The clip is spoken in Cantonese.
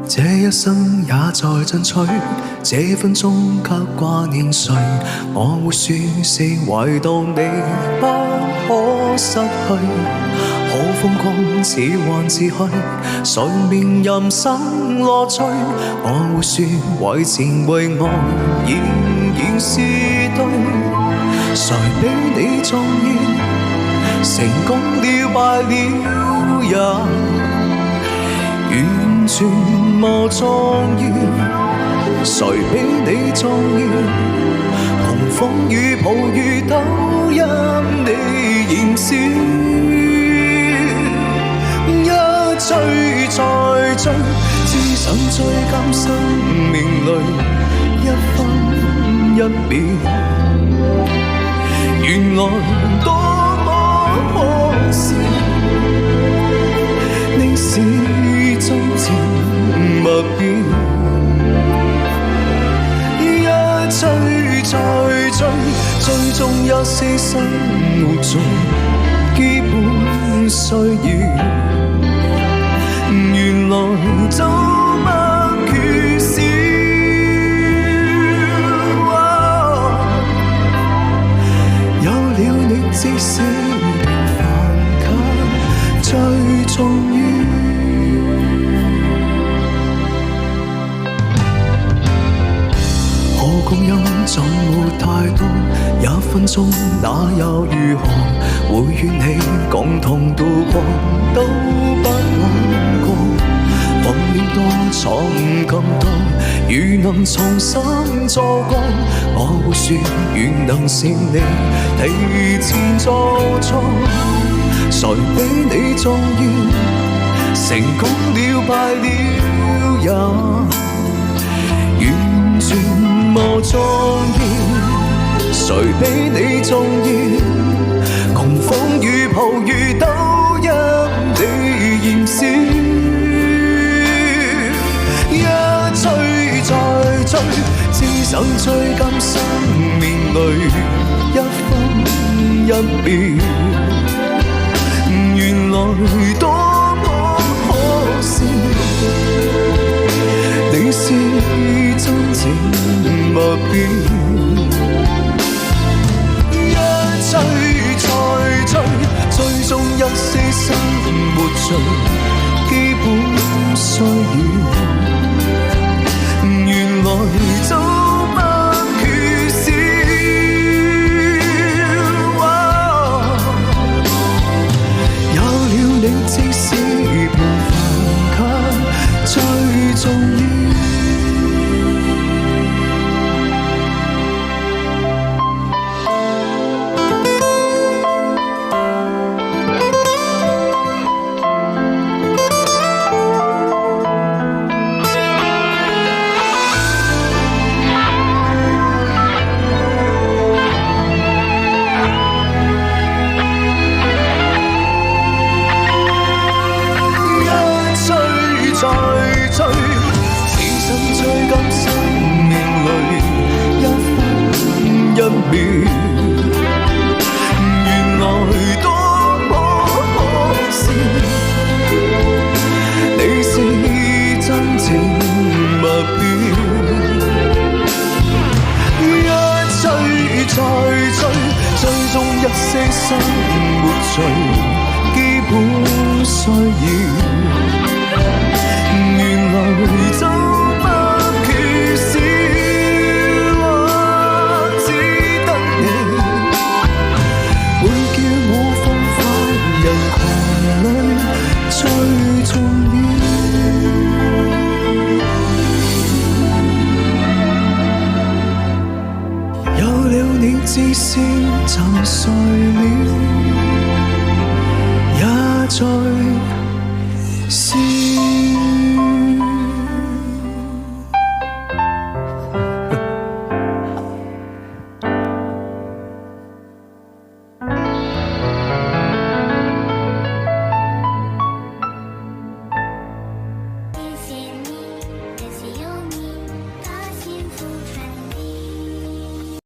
這一生也在進取，這分鐘卻掛念誰？我會說是唯獨你不可失去。可瘋狂似幻似虛，誰明人生樂趣？我會說為錢為愛仍然是對。誰比你重要？成功了敗了也完全無重要。誰比你重要？狂風與暴雨都因你燃燒。一追再追，只想追趕生命裏一分一秒。原來多麼可笑，你始終靜默表。一追再追，追蹤一些生活中基本需要。原來早不缺少。有了你，即使平凡卻最重要。可光陰總沒太多，一分鐘那又如何？會與你共同度過，都不枉過。放臉多，錯誤更多，如能重新做過，我會說願能勝你提前做錯。誰比你重要？成功了敗了也完全無重要。誰比你重要？狂風與暴雨都因你燃燒。一追再追，只想追趕生命裏一分一秒。原來多麼可笑，你是真情默表。一追再追，追蹤一些生活中基本需要。原來早不缺少。有了你，即使平凡卻最重要。原來多麼可笑，你是真情默表。一追再追，追蹤一些生活最基本需要。原來早不缺少。最重要，有了你，至少沉睡了，也在笑。